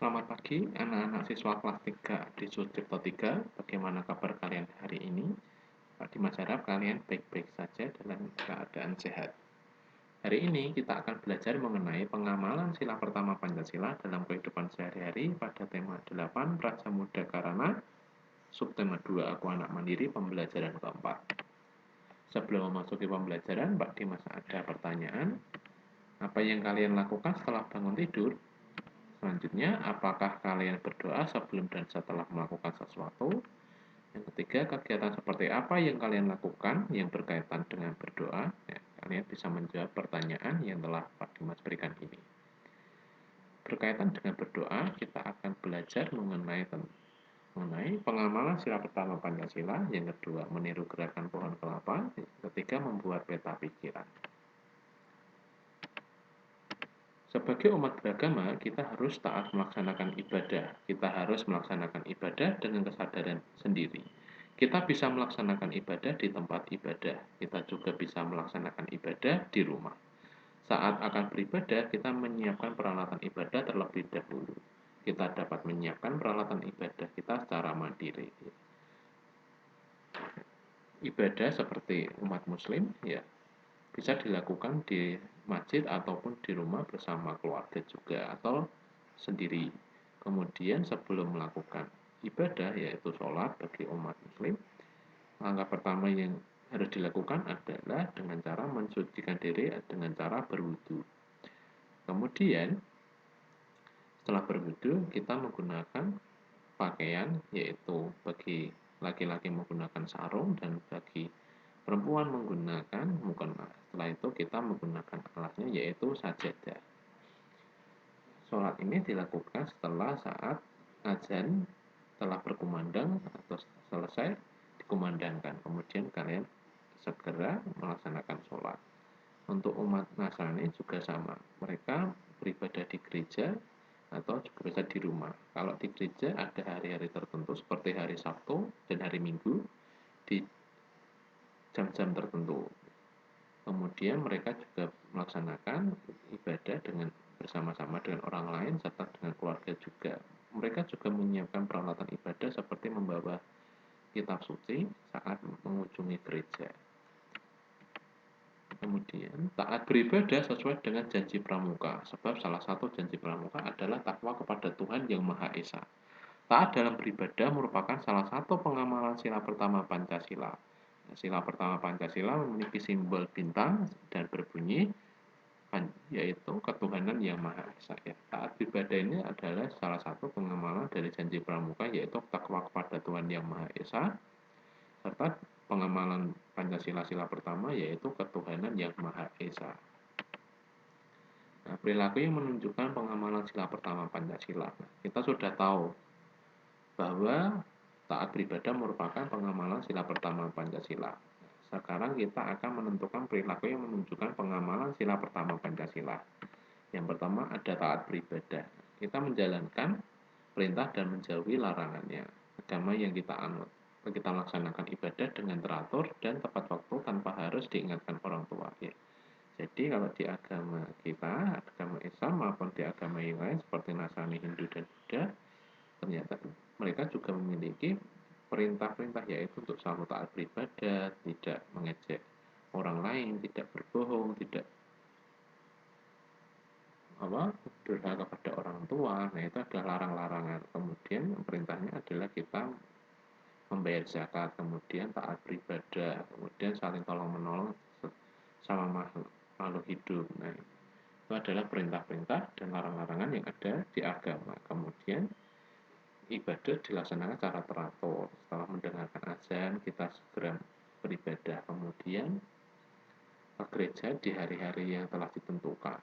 Selamat pagi, anak-anak siswa kelas 3 di Sucipto 3. Bagaimana kabar kalian hari ini? Pak Dimas harap kalian baik-baik saja dalam keadaan sehat. Hari ini kita akan belajar mengenai pengamalan sila pertama Pancasila dalam kehidupan sehari-hari pada tema 8 Praja Muda Karana, subtema 2 Aku Anak Mandiri, pembelajaran keempat. Sebelum memasuki pembelajaran, Pak Dimas ada pertanyaan. Apa yang kalian lakukan setelah bangun tidur? Selanjutnya, apakah kalian berdoa sebelum dan setelah melakukan sesuatu? Yang ketiga, kegiatan seperti apa yang kalian lakukan yang berkaitan dengan berdoa? Ya, kalian bisa menjawab pertanyaan yang telah Pak Dimas berikan ini. Berkaitan dengan berdoa, kita akan belajar mengenai pengamalan sila pertama Pancasila, yang kedua meniru gerakan pohon kelapa, yang ketiga membuat peta pikiran. Sebagai umat beragama, kita harus taat melaksanakan ibadah. Kita harus melaksanakan ibadah dengan kesadaran sendiri. Kita bisa melaksanakan ibadah di tempat ibadah. Kita juga bisa melaksanakan ibadah di rumah. Saat akan beribadah, kita menyiapkan peralatan ibadah terlebih dahulu. Kita dapat menyiapkan peralatan ibadah kita secara mandiri. Ibadah seperti umat muslim, ya, bisa dilakukan di masjid ataupun di rumah bersama keluarga juga atau sendiri. Kemudian sebelum melakukan ibadah yaitu sholat bagi umat muslim, langkah pertama yang harus dilakukan adalah dengan cara mensucikan diri dengan cara berwudu. Kemudian setelah berwudu kita menggunakan pakaian, yaitu bagi laki-laki menggunakan sarung dan bagi perempuan menggunakan mukena. Setelah itu kita menggunakan alasnya yaitu sajadah. Sholat ini dilakukan setelah saat azan telah berkumandang atau selesai dikumandangkan. Kemudian kalian segera melaksanakan sholat. Untuk umat Nasrani juga sama. Mereka beribadah di gereja atau juga bisa di rumah. Kalau di gereja ada hari-hari tertentu seperti hari Sabtu dan hari Minggu di jam-jam tertentu. Kemudian mereka juga melaksanakan ibadah dengan bersama-sama dengan orang lain serta dengan keluarga juga. Mereka juga menyiapkan peralatan ibadah seperti membawa kitab suci saat mengunjungi gereja. Kemudian taat beribadah sesuai dengan janji pramuka, sebab salah satu janji pramuka adalah takwa kepada Tuhan Yang Maha Esa. Taat dalam beribadah merupakan salah satu pengamalan sila pertama Pancasila. Sila pertama Pancasila memiliki simbol bintang dan berbunyi yaitu ketuhanan yang Maha Esa. Ya, taat ibadah ini adalah salah satu pengamalan dari janji pramuka yaitu takwa kepada Tuhan Yang Maha Esa serta pengamalan Pancasila sila pertama yaitu ketuhanan yang Maha Esa. Nah, perilaku yang menunjukkan pengamalan sila pertama Pancasila. Kita sudah tahu bahwa taat beribadah merupakan pengamalan sila pertama Pancasila. Sekarang kita akan menentukan perilaku yang menunjukkan pengamalan sila pertama Pancasila. Yang pertama ada taat beribadah. Kita menjalankan perintah dan menjauhi larangannya. Agama yang kita anut. Kita laksanakan ibadah dengan teratur dan tepat waktu tanpa harus diingatkan orang tua. Ya. Jadi kalau di agama kita, agama Islam maupun di agama yang lain seperti Nasrani, Hindu, dan Buddha, ternyata mereka juga memiliki perintah-perintah yaitu untuk selalu taat beribadah, tidak mengejek orang lain, tidak berbohong, tidak durhaka kepada orang tua. Nah, itu adalah larang-larangan. Kemudian perintahnya adalah kita membayar zakat, kemudian taat beribadah, kemudian saling tolong-menolong sama makhluk hidup. Nah, itu adalah perintah-perintah dan larang-larangan yang ada di agama. Kemudian ibadah dilaksanakan secara teratur. Setelah mendengarkan azan, kita segera beribadah. Kemudian ke gereja di hari-hari yang telah ditentukan.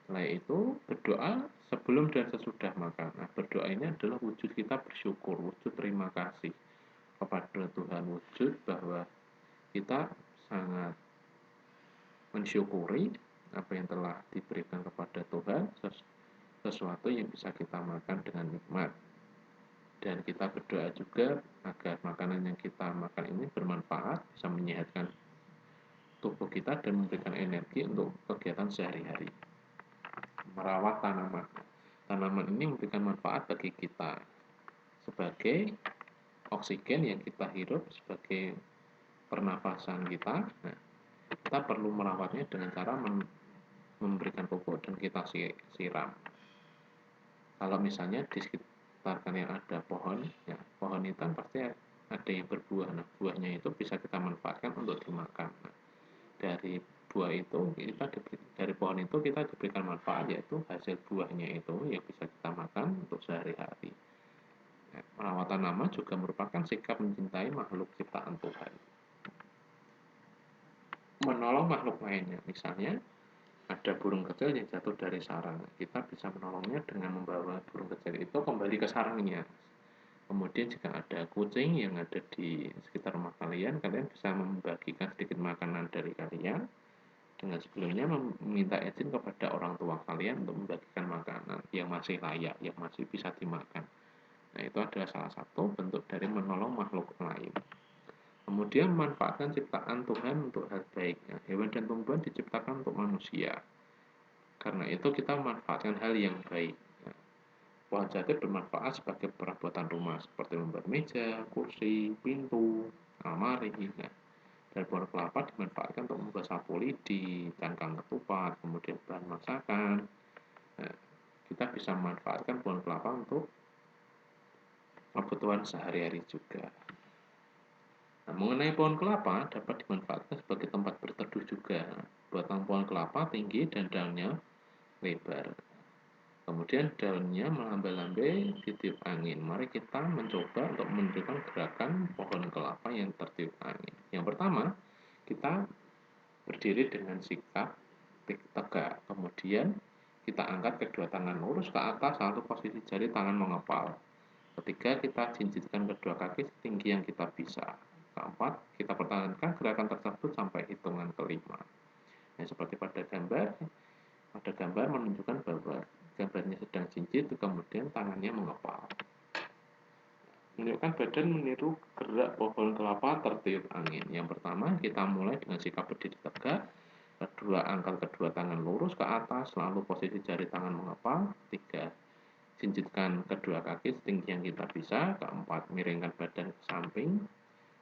Setelah itu berdoa sebelum dan sesudah makan. Nah, berdoa ini adalah wujud kita bersyukur, wujud terima kasih kepada Tuhan, wujud bahwa kita sangat mensyukuri apa yang telah diberikan kepada Tuhan, sesuatu yang bisa kita makan dengan nikmat. Dan kita berdoa juga agar makanan yang kita makan ini bermanfaat, bisa menyehatkan tubuh kita dan memberikan energi untuk kegiatan sehari-hari. Merawat tanaman. Tanaman ini memberikan manfaat bagi kita sebagai oksigen yang kita hirup, sebagai pernafasan kita. Nah, kita perlu merawatnya dengan cara memberikan pupuk dan kita siram. Kalau misalnya di sekitar kalian ada pohon, ya pohon itu kan pasti ada yang berbuah. Nah, buahnya itu bisa kita manfaatkan untuk dimakan. Nah, dari buah itu dari pohon itu kita diberikan manfaat, yaitu hasil buahnya itu yang bisa kita makan untuk sehari-hari. Nah, merawat tanaman juga merupakan sikap mencintai makhluk ciptaan Tuhan. Menolong makhluk lainnya, misalnya ada burung kecil yang jatuh dari sarang, kita bisa menolongnya dengan membawa burung kecil itu kembali ke sarangnya. Kemudian jika ada kucing yang ada di sekitar rumah kalian, kalian bisa membagikan sedikit makanan dari kalian dengan sebelumnya meminta izin kepada orang tua kalian untuk membagikan makanan yang masih layak, yang masih bisa dimakan. Nah, itu adalah salah satu bentuk dari menolong makhluk lain. Kemudian memanfaatkan ciptaan Tuhan untuk hal baiknya. Hewan dan tumbuhan diciptakan untuk manusia. Karena itu kita memanfaatkan hal yang baik. Pohon jati bermanfaat sebagai perabotan rumah seperti membuat meja, kursi, pintu, almari. Nah, dan pohon kelapa dimanfaatkan untuk membuat sapu lidi, cangkang ketupat, kemudian bahan masakan. Nah, kita bisa memanfaatkan pohon kelapa untuk kebutuhan sehari-hari juga. Nah, mengenai pohon kelapa dapat dimanfaatkan sebagai tempat berteduh juga. Batang pohon kelapa tinggi dan daunnya lebar. Kemudian daunnya melambai-lambai ditiup angin. Mari kita mencoba untuk menunjukkan gerakan pohon kelapa yang tertiup angin. Yang pertama, kita berdiri dengan sikap tegak. Kemudian kita angkat kedua tangan lurus ke atas, lalu posisi jari tangan mengepal. Ketiga, kita jinjitkan kedua kaki setinggi yang kita bisa. Keempat, kita pertahankan gerakan tersebut sampai hitungan kelima. Nah, seperti pada gambar menunjukkan bahwa gambarnya sedang jinjit, kemudian tangannya mengepal. Menunjukkan badan meniru gerak pohon kelapa tertiup angin. Yang pertama, kita mulai dengan sikap berdiri tegak. Kedua, angkat kedua tangan lurus ke atas, lalu posisi jari tangan mengepal. Tiga, jinjitkan kedua kaki setinggi yang kita bisa. Keempat, miringkan badan ke samping.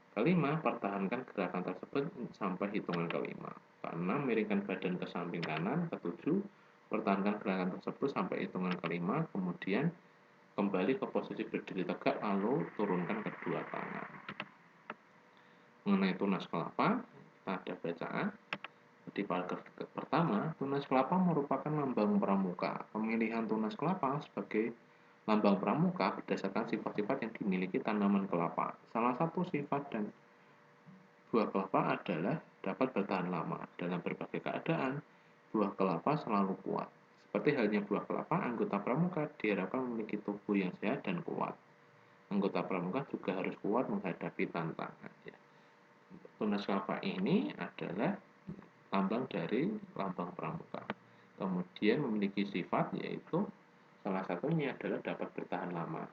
Kelima, pertahankan gerakan tersebut sampai hitungan kelima. Keenam, miringkan badan ke samping kanan. Ketujuh, pertahankan gerakan tersebut sampai hitungan kelima. Kemudian kembali ke posisi berdiri tegak, lalu turunkan kedua tangan. Mengenai tunas kelapa, kita ada bacaan. Di paragraf pertama, tunas kelapa merupakan lambang pramuka. Pemilihan tunas kelapa sebagai lambang pramuka berdasarkan sifat-sifat yang dimiliki tanaman kelapa. Salah satu sifat dan buah kelapa adalah dapat bertahan lama. Dalam berbagai keadaan, buah kelapa selalu kuat. Seperti halnya buah kelapa, anggota pramuka diharapkan memiliki tubuh yang sehat dan kuat. Anggota pramuka juga harus kuat menghadapi tantangan. Tunas kelapa ini adalah lambang dari lambang pramuka. Kemudian memiliki sifat, yaitu salah satunya adalah dapat bertahan lama.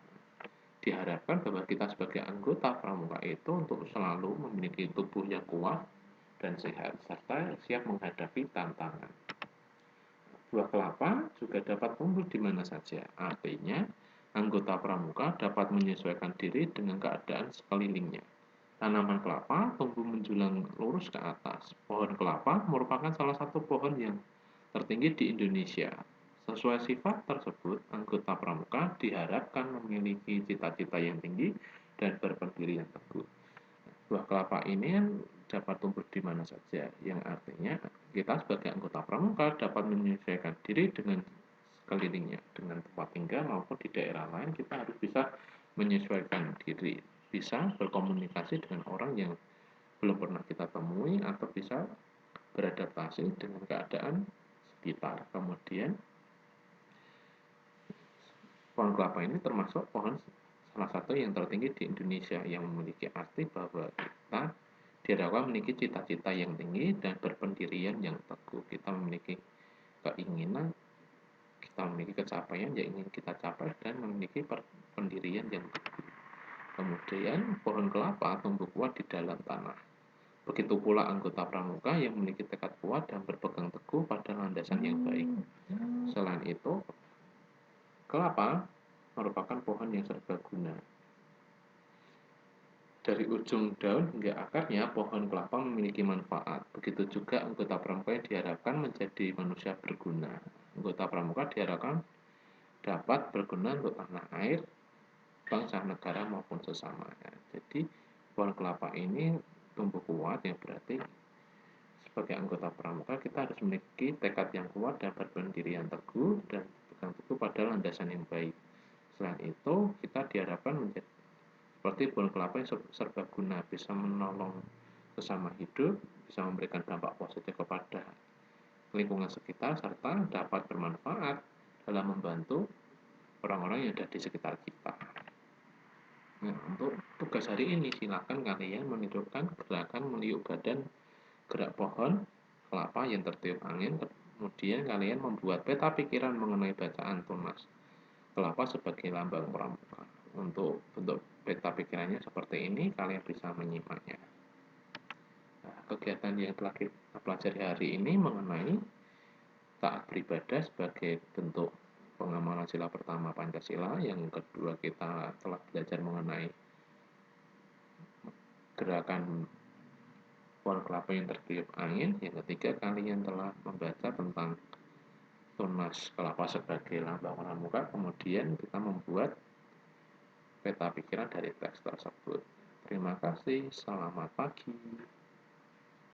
Diharapkan bahwa kita sebagai anggota pramuka itu untuk selalu memiliki tubuh yang kuat dan sehat, serta siap menghadapi tantangan. Buah kelapa juga dapat tumbuh di mana saja. Artinya, anggota pramuka dapat menyesuaikan diri dengan keadaan sekelilingnya. Tanaman kelapa tumbuh menjulang lurus ke atas. Pohon kelapa merupakan salah satu pohon yang tertinggi di Indonesia. Sesuai sifat tersebut, anggota pramuka diharapkan memiliki cita-cita yang tinggi dan berpendirian teguh. Buah kelapa ini dapat tumbuh di mana saja, yang artinya kita sebagai anggota pramuka dapat menyesuaikan diri dengan sekelilingnya, dengan tempat tinggal maupun di daerah lain. Kita harus bisa menyesuaikan diri, bisa berkomunikasi dengan orang yang belum pernah kita temui, atau bisa beradaptasi dengan keadaan sekitar. Kemudian pohon kelapa ini termasuk pohon salah satu yang tertinggi di Indonesia, yang memiliki arti bahwa kita diharapkan memiliki cita-cita yang tinggi dan berpendirian yang teguh. Kita memiliki keinginan, kita memiliki pencapaian yang ingin kita capai, dan memiliki pendirian yang teguh. Kemudian pohon kelapa tumbuh kuat di dalam tanah. Begitu pula anggota pramuka yang memiliki tekad kuat dan berpegang teguh pada landasan yang baik. Selain itu, Kelapa merupakan pohon yang serbaguna. Dari ujung daun hingga akarnya, pohon kelapa memiliki manfaat. Begitu juga anggota pramuka yang diharapkan menjadi manusia berguna. Anggota pramuka diharapkan dapat berguna untuk tanah air, bangsa, negara, maupun sesamanya. Jadi, pohon kelapa ini tumbuh kuat, yang berarti sebagai anggota pramuka kita harus memiliki tekad yang kuat dan berpendirian teguh dan pegang teguh pada landasan yang baik. Selain itu, kita diharapkan menjadi seperti pohon kelapa yang serbaguna, bisa menolong sesama hidup, bisa memberikan dampak positif kepada lingkungan sekitar, serta dapat bermanfaat dalam membantu orang-orang yang ada di sekitar kita. Nah, untuk tugas hari ini, silakan kalian menidurkan gerakan meniup badan gerak pohon kelapa yang tertiup angin. Kemudian kalian membuat peta pikiran mengenai bacaan tunas kelapa sebagai lambang pramuka. Untuk bentuk peta pikirannya seperti ini, kalian bisa menyimaknya. Nah, kegiatan yang telah kita pelajari hari ini mengenai taat beribadah sebagai bentuk pengamalan sila pertama Pancasila. Yang kedua, kita telah belajar mengenai gerakan pohon kelapa yang tertiup angin. Yang ketiga, kalian telah membaca tentang tunas kelapa sebagai lambang pramuka. Kemudian kita membuat peta pikiran dari teks tersebut. Terima kasih, selamat pagi.